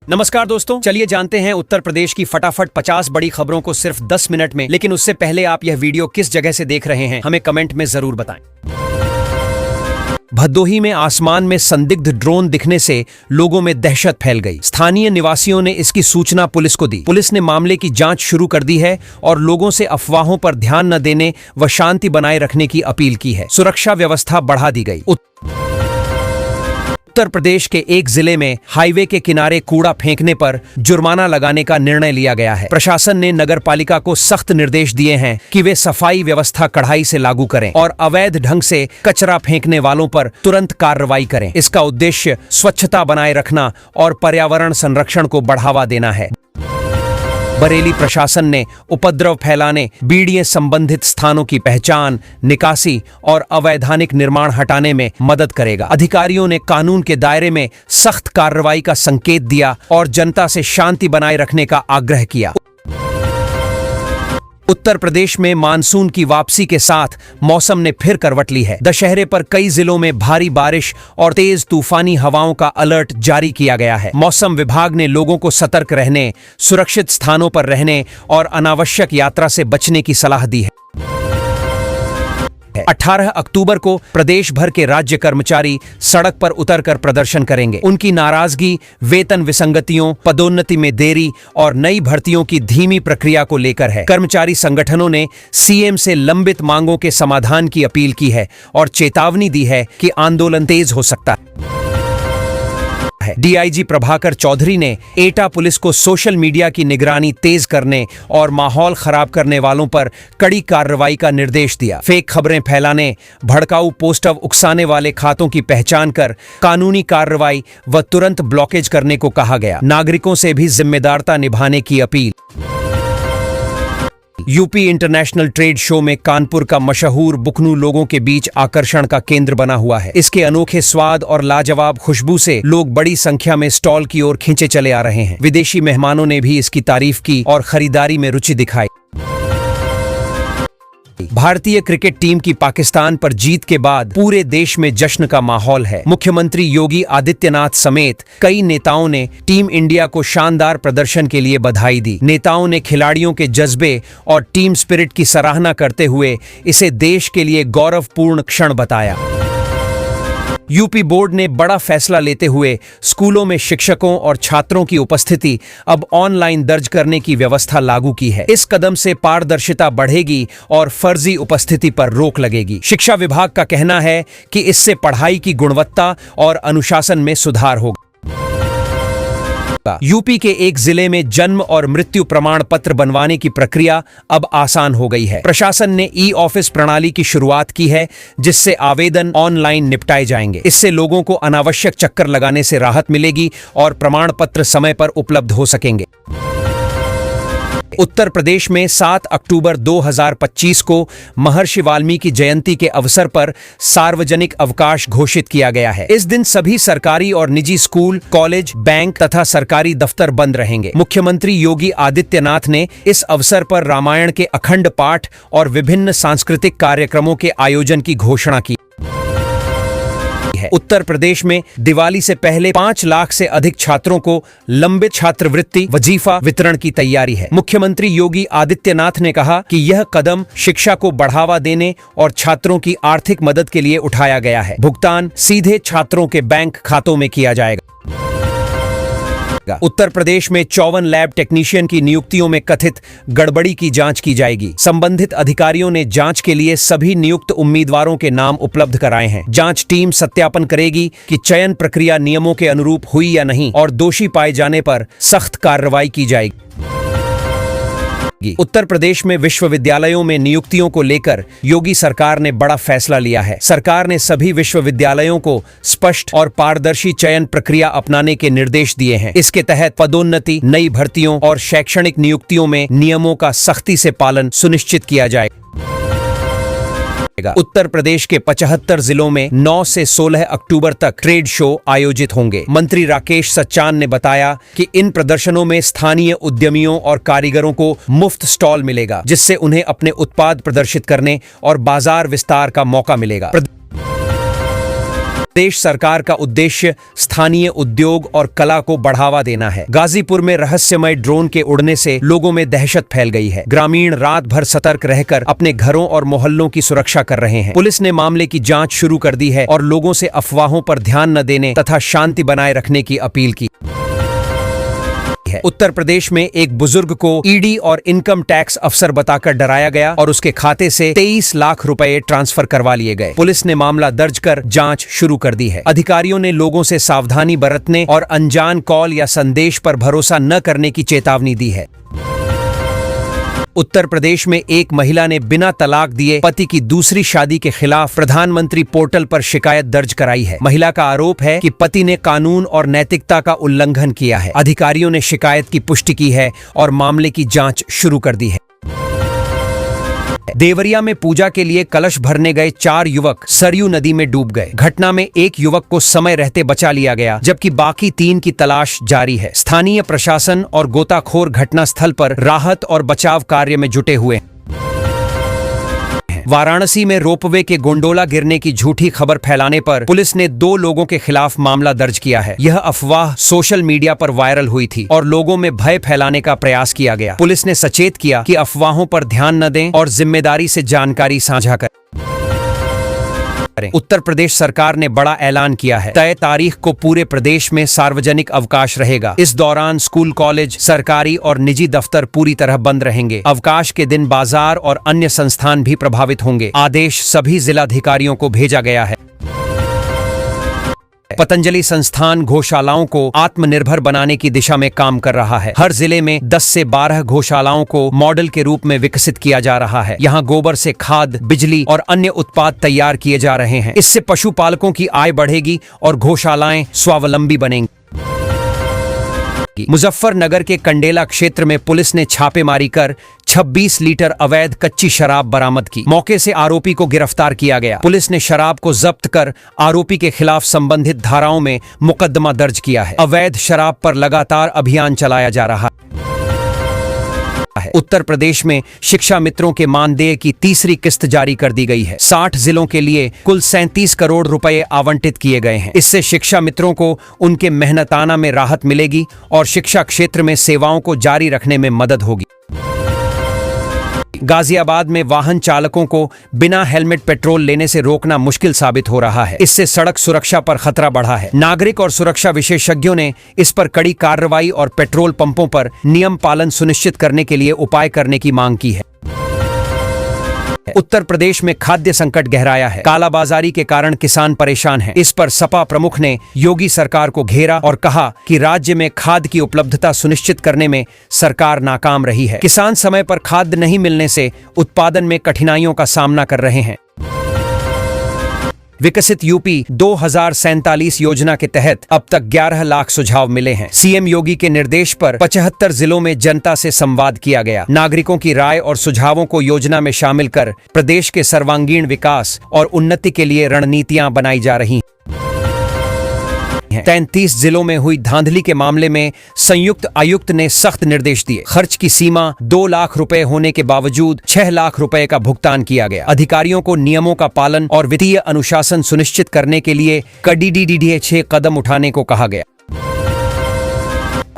नमस्कार दोस्तों, चलिए जानते हैं उत्तर प्रदेश की फटाफट 50 बड़ी खबरों को सिर्फ 10 मिनट में। लेकिन उससे पहले आप यह वीडियो किस जगह से देख रहे हैं हमें कमेंट में जरूर बताएं। भदोही में आसमान में संदिग्ध ड्रोन दिखने से लोगों में दहशत फैल गई। स्थानीय निवासियों ने इसकी सूचना पुलिस को दी। पुलिस ने मामले की जांच शुरू कर दी है और लोगों से अफवाहों पर ध्यान न देने व शांति बनाए रखने की अपील की है। सुरक्षा व्यवस्था बढ़ा दी गई। उत्तर प्रदेश के एक जिले में हाईवे के किनारे कूड़ा फेंकने पर जुर्माना लगाने का निर्णय लिया गया है। प्रशासन ने नगर पालिका को सख्त निर्देश दिए हैं कि वे सफाई व्यवस्था कड़ाई से लागू करें और अवैध ढंग से कचरा फेंकने वालों पर तुरंत कार्रवाई करें। इसका उद्देश्य स्वच्छता बनाए रखना और पर्यावरण संरक्षण को बढ़ावा देना है। बरेली प्रशासन ने उपद्रव फैलाने, बीड़ियां संबंधित स्थानों की पहचान, निकासी और अवैधानिक निर्माण हटाने में मदद करेगा। अधिकारियों ने कानून के दायरे में सख्त कार्रवाई का संकेत दिया और जनता से शांति बनाए रखने का आग्रह किया। उत्तर प्रदेश में मानसून की वापसी के साथ मौसम ने फिर करवट ली है। दशहरे पर कई जिलों में भारी बारिश और तेज तूफानी हवाओं का अलर्ट जारी किया गया है। मौसम विभाग ने लोगों को सतर्क रहने, सुरक्षित स्थानों पर रहने और अनावश्यक यात्रा से बचने की सलाह दी है। 18 अक्टूबर को प्रदेश भर के राज्य कर्मचारी सड़क पर उतरकर प्रदर्शन करेंगे। उनकी नाराजगी वेतन विसंगतियों, पदोन्नति में देरी और नई भर्तियों की धीमी प्रक्रिया को लेकर है। कर्मचारी संगठनों ने सीएम से लंबित मांगों के समाधान की अपील की है और चेतावनी दी है कि आंदोलन तेज हो सकता है। डीआईजी प्रभाकर चौधरी ने एटा पुलिस को सोशल मीडिया की निगरानी तेज करने और माहौल खराब करने वालों पर कड़ी कार्रवाई का निर्देश दिया। फेक खबरें फैलाने, भड़काऊ पोस्टर उकसाने वाले खातों की पहचान कर कानूनी कार्रवाई व तुरंत ब्लॉकेज करने को कहा गया। नागरिकों से भी जिम्मेदारिता निभाने की appeal. UP international trade show में कानपुर का मशहूर बुकनू लोगों के बीच आकर्षण का केंद्र बना हुआ है। इसके अनोखे स्वाद और लाजवाब खुशबू से लोग बड़ी संख्या में स्टॉल की ओर खींचे चले आ रहे हैं। विदेशी मेहमानों ने भी इसकी तारीफ की और खरीदारी में रुचि दिखाई। भारतीय क्रिकेट टीम की पाकिस्तान पर जीत के बाद पूरे देश में जश्न का माहौल है। मुख्यमंत्री योगी आदित्यनाथ समेत कई नेताओं ने टीम इंडिया को शानदार प्रदर्शन के लिए बधाई दी। नेताओं ने खिलाड़ियों के जज्बे और टीम स्पिरिट की सराहना करते हुए इसे देश के लिए गौरवपूर्ण क्षण बताया। यूपी बोर्ड ने बड़ा फैसला लेते हुए स्कूलों में शिक्षकों और छात्रों की उपस्थिति अब ऑनलाइन दर्ज करने की व्यवस्था लागू की है। इस कदम से पारदर्शिता बढ़ेगी और फर्जी उपस्थिति पर रोक लगेगी। शिक्षा विभाग का कहना है कि इससे पढ़ाई की गुणवत्ता और अनुशासन में सुधार होगा। यूपी के एक जिले में जन्म और मृत्यु प्रमाण पत्र बनवाने की प्रक्रिया अब आसान हो गई है। प्रशासन ने ई ऑफिस प्रणाली की शुरुआत की है, जिससे आवेदन ऑनलाइन निपटाए जाएंगे। इससे लोगों को अनावश्यक चक्कर लगाने से राहत मिलेगी और प्रमाण पत्र समय पर उपलब्ध हो सकेंगे। उत्तर प्रदेश में 7 अक्टूबर 2025 को महर्षि वाल्मीकि जयंती के अवसर पर सार्वजनिक अवकाश घोषित किया गया है। इस दिन सभी सरकारी और निजी स्कूल, कॉलेज, बैंक तथा सरकारी दफ्तर बंद रहेंगे। मुख्यमंत्री योगी आदित्यनाथ ने इस अवसर पर रामायण के अखंड पाठ और विभिन्न सांस्कृतिक कार्यक्रमों के आयोजन की घोषणा की है। उत्तर प्रदेश में दिवाली से पहले 5 लाख से अधिक छात्रों को लंबित छात्रवृत्ति वजीफा वितरण की तैयारी है। मुख्यमंत्री योगी आदित्यनाथ ने कहा कि यह कदम शिक्षा को बढ़ावा देने और छात्रों की आर्थिक मदद के लिए उठाया गया है। भुगतान सीधे छात्रों के बैंक खातों में किया जाएगा। उत्तर प्रदेश में 54 लैब टेक्नीशियन की नियुक्तियों में कथित गड़बड़ी की जांच की जाएगी। संबंधित अधिकारियों ने जांच के लिए सभी नियुक्त उम्मीदवारों के नाम उपलब्ध कराए हैं। जांच टीम सत्यापन करेगी कि चयन प्रक्रिया नियमों के अनुरूप हुई या नहीं और दोषी पाए जाने पर सख्त कार्रवाई की जाएगी। उत्तर प्रदेश में विश्वविद्यालयों में नियुक्तियों को लेकर योगी सरकार ने बड़ा फैसला लिया है। सरकार ने सभी विश्वविद्यालयों को स्पष्ट और पारदर्शी चयन प्रक्रिया अपनाने के निर्देश दिए हैं। इसके तहत पदोन्नति, नई भर्तियों और शैक्षणिक नियुक्तियों में नियमों का सख्ती से पालन सुनिश्चित किया जाएगा। उत्तर प्रदेश के 75 जिलों में 9 से 16 अक्टूबर तक ट्रेड शो आयोजित होंगे। मंत्री राकेश सच्चान ने बताया कि इन प्रदर्शनों में स्थानीय उद्यमियों और कारीगरों को मुफ्त स्टॉल मिलेगा, जिससे उन्हें अपने उत्पाद प्रदर्शित करने और बाजार विस्तार का मौका मिलेगा। प्रदेश सरकार का उद्देश्य स्थानीय उद्योग और कला को बढ़ावा देना है। गाजीपुर में रहस्यमय ड्रोन के उड़ने से लोगों में दहशत फैल गई है। ग्रामीण रात भर सतर्क रहकर अपने घरों और मोहल्लों की सुरक्षा कर रहे हैं। पुलिस ने मामले की जांच शुरू कर दी है और लोगों से अफवाहों पर ध्यान न देने तथा शांति बनाए रखने की अपील की है। उत्तर प्रदेश में एक बुजुर्ग को ईडी और इनकम टैक्स अफसर बताकर डराया गया और उसके खाते से 23 लाख रुपए ट्रांसफर करवा लिए गए। पुलिस ने मामला दर्ज कर जांच शुरू कर दी है। अधिकारियों ने लोगों से सावधानी बरतने और अनजान कॉल या संदेश पर भरोसा न करने की चेतावनी दी है। उत्तर प्रदेश में एक महिला ने बिना तलाक दिए पति की दूसरी शादी के खिलाफ प्रधानमंत्री पोर्टल पर शिकायत दर्ज कराई है। महिला का आरोप है कि पति ने कानून और नैतिकता का उल्लंघन किया है। अधिकारियों ने शिकायत की पुष्टि की है और मामले की जांच शुरू कर दी है। देवरिया में पूजा के लिए कलश भरने गए 4 युवक सरयू नदी में डूब गए। घटना में एक युवक को समय रहते बचा लिया गया, जबकि बाकी 3 की तलाश जारी है। स्थानीय प्रशासन और गोताखोर घटनास्थल पर राहत और बचाव कार्य में जुटे हुए हैं। वाराणसी में रोपवे के गोंडोला गिरने की झूठी खबर फैलाने पर पुलिस ने 2 लोगों के खिलाफ मामला दर्ज किया है। यह अफवाह सोशल मीडिया पर वायरल हुई थी और लोगों में भय फैलाने का प्रयास किया गया। पुलिस ने सचेत किया कि अफवाहों पर ध्यान न दें और जिम्मेदारी से जानकारी साझा करें। उत्तर प्रदेश सरकार ने बड़ा ऐलान किया है। तय तारीख को पूरे प्रदेश में सार्वजनिक अवकाश रहेगा। इस दौरान स्कूल, कॉलेज, सरकारी और निजी दफ्तर पूरी तरह बंद रहेंगे। अवकाश के दिन बाजार और अन्य संस्थान भी प्रभावित होंगे। आदेश सभी जिलाधिकारियों को भेजा गया है। पतंजलि संस्थान गौशालाओं को आत्मनिर्भर बनाने की दिशा में काम कर रहा है। हर जिले में 10 से 12 गौशालाओं को मॉडल के रूप में विकसित किया जा रहा है। यहाँ गोबर से खाद, बिजली और अन्य उत्पाद तैयार किए जा रहे हैं। इससे पशुपालकों की आय बढ़ेगी और गौशालाएं स्वावलंबी बनेंगी। मुजफ्फरनगर के कंडेला क्षेत्र में पुलिस ने छापेमारी कर 26 लीटर अवैध कच्ची शराब बरामद की। मौके से आरोपी को गिरफ्तार किया गया। पुलिस ने शराब को जब्त कर आरोपी के खिलाफ संबंधित धाराओं में मुकदमा दर्ज किया है। अवैध शराब पर लगातार अभियान चलाया जा रहा है। उत्तर प्रदेश में शिक्षा मित्रों के मानदेय की तीसरी किस्त जारी कर दी गई है। 60 जिलों के लिए कुल 37 करोड़ रुपए आवंटित किए गए हैं। इससे शिक्षा मित्रों को उनके मेहनताना में राहत मिलेगी और शिक्षा क्षेत्र में सेवाओं को जारी रखने में मदद होगी। गाजियाबाद में वाहन चालकों को बिना हेलमेट पेट्रोल लेने से रोकना मुश्किल साबित हो रहा है। इससे सड़क सुरक्षा पर खतरा बढ़ा है। नागरिक और सुरक्षा विशेषज्ञों ने इस पर कड़ी कार्रवाई और पेट्रोल पंपों पर नियम पालन सुनिश्चित करने के लिए उपाय करने की मांग की है। उत्तर प्रदेश में खाद्य संकट गहराया है। कालाबाजारी के कारण किसान परेशान हैं। इस पर सपा प्रमुख ने योगी सरकार को घेरा और कहा कि राज्य में खाद की उपलब्धता सुनिश्चित करने में सरकार नाकाम रही है। किसान समय पर खाद नहीं मिलने से उत्पादन में कठिनाइयों का सामना कर रहे हैं। विकसित यूपी 2047 योजना के तहत अब तक 11 लाख सुझाव मिले हैं। सीएम योगी के निर्देश पर 75 जिलों में जनता से संवाद किया गया। नागरिकों की राय और सुझावों को योजना में शामिल कर प्रदेश के सर्वांगीण विकास और उन्नति के लिए रणनीतियां बनाई जा रही हैं। 33 जिलों में हुई धांधली के मामले में संयुक्त आयुक्त ने सख्त निर्देश दिए। खर्च की सीमा 2 लाख रुपए होने के बावजूद 6 लाख रुपए का भुगतान किया गया। अधिकारियों को नियमों का पालन और वित्तीय अनुशासन सुनिश्चित करने के लिए कड़ी 6 कदम उठाने को कहा गया।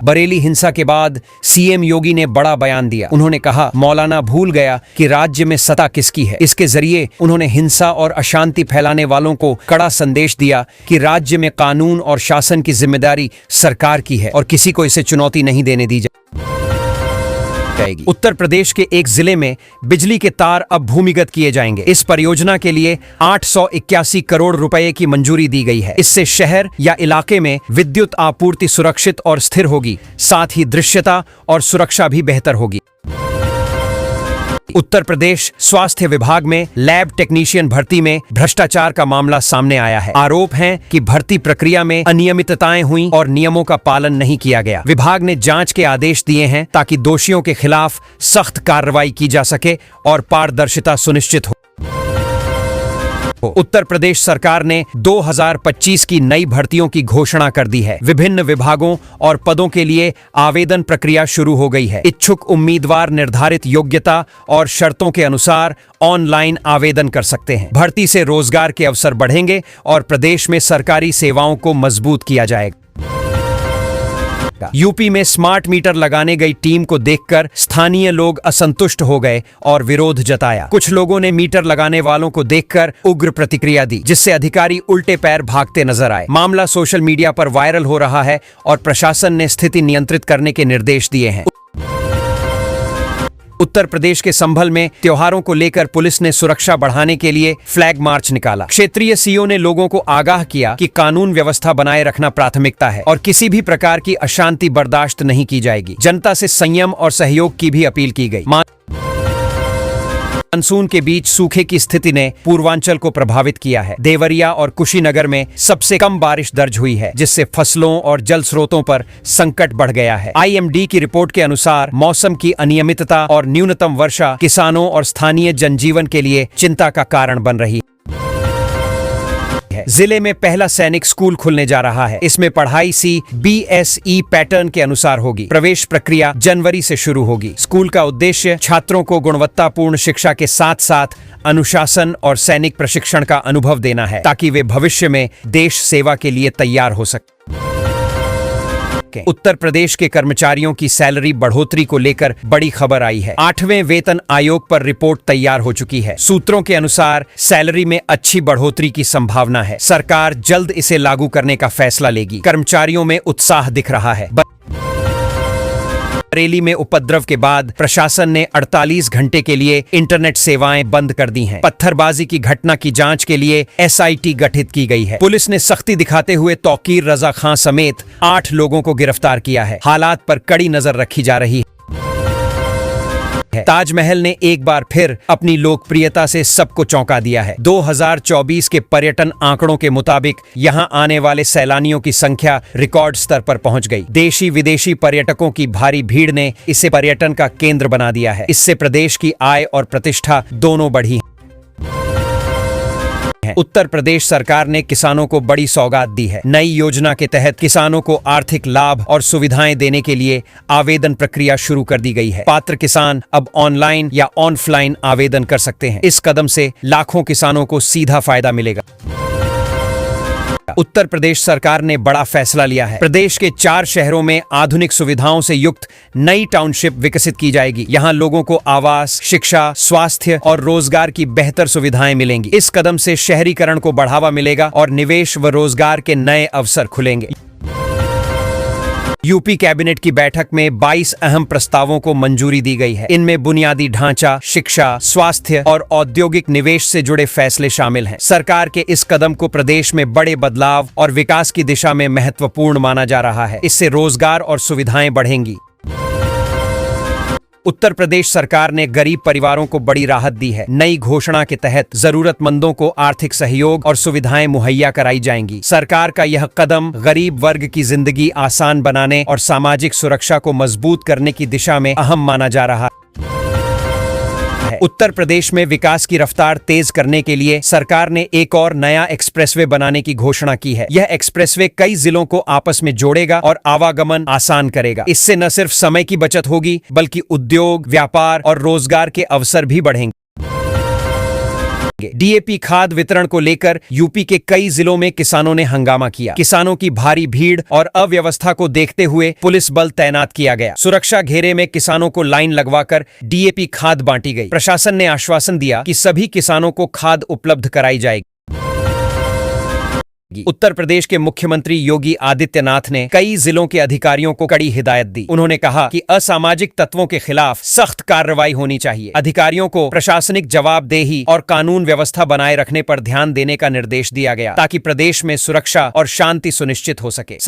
बरेली हिंसा के बाद सीएम योगी ने बड़ा बयान दिया। उन्होंने कहा, मौलाना भूल गया कि राज्य में सत्ता किसकी है। इसके जरिए उन्होंने हिंसा और अशांति फैलाने वालों को कड़ा संदेश दिया कि राज्य में कानून और शासन की जिम्मेदारी सरकार की है और किसी को इसे चुनौती नहीं देने दी जाएगी। उत्तर प्रदेश के एक जिले में बिजली के तार अब भूमिगत किए जाएंगे। इस परियोजना के लिए 881 करोड़ रुपए की मंजूरी दी गई है। इससे शहर या इलाके में विद्युत आपूर्ति सुरक्षित और स्थिर होगी। साथ ही दृश्यता और सुरक्षा भी बेहतर होगी। उत्तर प्रदेश स्वास्थ्य विभाग में लैब टेक्नीशियन भर्ती में भ्रष्टाचार का मामला सामने आया है। आरोप है कि भर्ती प्रक्रिया में अनियमितताएं हुई और नियमों का पालन नहीं किया गया। विभाग ने जांच के आदेश दिए हैं ताकि दोषियों के खिलाफ सख्त कार्रवाई की जा सके और पारदर्शिता सुनिश्चित हो। उत्तर प्रदेश सरकार ने 2025 की नई भर्तियों की घोषणा कर दी है। विभिन्न विभागों और पदों के लिए आवेदन प्रक्रिया शुरू हो गई है। इच्छुक उम्मीदवार निर्धारित योग्यता और शर्तों के अनुसार ऑनलाइन आवेदन कर सकते हैं। भर्ती से रोजगार के अवसर बढ़ेंगे और प्रदेश में सरकारी सेवाओं को मजबूत किया जाएगा। यूपी में स्मार्ट मीटर लगाने गई टीम को देखकर स्थानीय लोग असंतुष्ट हो गए और विरोध जताया। कुछ लोगों ने मीटर लगाने वालों को देखकर उग्र प्रतिक्रिया दी, जिससे अधिकारी उल्टे पैर भागते नजर आए। मामला सोशल मीडिया पर वायरल हो रहा है और प्रशासन ने स्थिति नियंत्रित करने के निर्देश दिए हैं। उत्तर प्रदेश के संभल में त्योहारों को लेकर पुलिस ने सुरक्षा बढ़ाने के लिए फ्लैग मार्च निकाला। क्षेत्रीय सीओ ने लोगों को आगाह किया कि कानून व्यवस्था बनाए रखना प्राथमिकता है और किसी भी प्रकार की अशांति बर्दाश्त नहीं की जाएगी। जनता से संयम और सहयोग की भी अपील की गई। मानसून के बीच सूखे की स्थिति ने पूर्वांचल को प्रभावित किया है। देवरिया और कुशीनगर में सबसे कम बारिश दर्ज हुई है, जिससे फसलों और जल स्रोतों पर संकट बढ़ गया है। IMD की रिपोर्ट के अनुसार मौसम की अनियमितता और न्यूनतम वर्षा किसानों और स्थानीय जनजीवन के लिए चिंता का कारण बन रही है। जिले में पहला सैनिक स्कूल खुलने जा रहा है। इसमें पढ़ाई CBSE पैटर्न के अनुसार होगी। प्रवेश प्रक्रिया जनवरी से शुरू होगी। स्कूल का उद्देश्य छात्रों को गुणवत्तापूर्ण शिक्षा के साथ साथ अनुशासन और सैनिक प्रशिक्षण का अनुभव देना है, ताकि वे भविष्य में देश सेवा के लिए तैयार हो सके। उत्तर प्रदेश के कर्मचारियों की सैलरी बढ़ोतरी को लेकर बड़ी खबर आई है। 8वें वेतन आयोग पर रिपोर्ट तैयार हो चुकी है। सूत्रों के अनुसार सैलरी में अच्छी बढ़ोतरी की संभावना है। सरकार जल्द इसे लागू करने का फैसला लेगी। कर्मचारियों में उत्साह दिख रहा है। बरेली में उपद्रव के बाद प्रशासन ने 48 घंटे के लिए इंटरनेट सेवाएं बंद कर दी हैं। पत्थरबाजी की घटना की जांच के लिए SIT गठित की गई है। पुलिस ने सख्ती दिखाते हुए तौकीर रजा खां समेत 8 लोगों को गिरफ्तार किया है। हालात पर कड़ी नजर रखी जा रही है। ताजमहल ने एक बार फिर अपनी लोकप्रियता से सबको चौंका दिया है। 2024 के पर्यटन आंकड़ों के मुताबिक यहां आने वाले सैलानियों की संख्या रिकॉर्ड स्तर पर पहुंच गई। देशी विदेशी पर्यटकों की भारी भीड़ ने इसे पर्यटन का केंद्र बना दिया है। इससे प्रदेश की आय और प्रतिष्ठा दोनों बढ़ी है। उत्तर प्रदेश सरकार ने किसानों को बड़ी सौगात दी है। नई योजना के तहत किसानों को आर्थिक लाभ और सुविधाएं देने के लिए आवेदन प्रक्रिया शुरू कर दी गई है। पात्र किसान अब ऑनलाइन या ऑफलाइन आवेदन कर सकते हैं। इस कदम से लाखों किसानों को सीधा फायदा मिलेगा। उत्तर प्रदेश सरकार ने बड़ा फैसला लिया है। प्रदेश के 4 शहरों में आधुनिक सुविधाओं से युक्त नई टाउनशिप विकसित की जाएगी। यहां लोगों को आवास, शिक्षा, स्वास्थ्य और रोजगार की बेहतर सुविधाएं मिलेंगी। इस कदम से शहरीकरण को बढ़ावा मिलेगा और निवेश व रोजगार के नए अवसर खुलेंगे। यूपी कैबिनेट की बैठक में 22 अहम प्रस्तावों को मंजूरी दी गई है। इनमें बुनियादी ढांचा, शिक्षा, स्वास्थ्य और औद्योगिक निवेश से जुड़े फैसले शामिल हैं। सरकार के इस कदम को प्रदेश में बड़े बदलाव और विकास की दिशा में महत्वपूर्ण माना जा रहा है। इससे रोजगार और सुविधाएं बढ़ेंगी। उत्तर प्रदेश सरकार ने गरीब परिवारों को बड़ी राहत दी है। नई घोषणा के तहत जरूरतमंदों को आर्थिक सहयोग और सुविधाएं मुहैया कराई जाएंगी। सरकार का यह कदम गरीब वर्ग की जिंदगी आसान बनाने और सामाजिक सुरक्षा को मजबूत करने की दिशा में अहम माना जा रहा है। उत्तर प्रदेश में विकास की रफ्तार तेज करने के लिए सरकार ने एक और नया एक्सप्रेसवे बनाने की घोषणा की है। यह एक्सप्रेसवे कई जिलों को आपस में जोड़ेगा और आवागमन आसान करेगा। इससे न सिर्फ समय की बचत होगी, बल्कि उद्योग, व्यापार और रोजगार के अवसर भी बढ़ेंगे। DAP खाद वितरण को लेकर यूपी के कई जिलों में किसानों ने हंगामा किया। किसानों की भारी भीड़ और अव्यवस्था को देखते हुए पुलिस बल तैनात किया गया। सुरक्षा घेरे में किसानों को लाइन लगवाकर DAP खाद बांटी गई। प्रशासन ने आश्वासन दिया कि सभी किसानों को खाद उपलब्ध कराई जाएगी। उत्तर प्रदेश के मुख्यमंत्री योगी आदित्यनाथ ने कई जिलों के अधिकारियों को कड़ी हिदायत दी। उन्होंने कहा कि असामाजिक तत्वों के खिलाफ सख्त कार्रवाई होनी चाहिए। अधिकारियों को प्रशासनिक जवाबदेही और कानून व्यवस्था बनाए रखने पर ध्यान देने का निर्देश दिया गया, ताकि प्रदेश में सुरक्षा और शांति सुनिश्चित हो सके।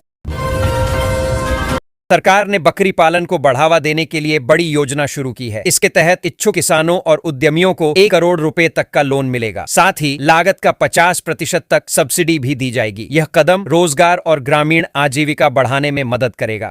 सरकार ने बकरी पालन को बढ़ावा देने के लिए बड़ी योजना शुरू की है। इसके तहत इच्छुक किसानों और उद्यमियों को 1 करोड़ रुपए तक का लोन मिलेगा। साथ ही लागत का 50% तक सब्सिडी भी दी जाएगी। यह कदम रोजगार और ग्रामीण आजीविका बढ़ाने में मदद करेगा।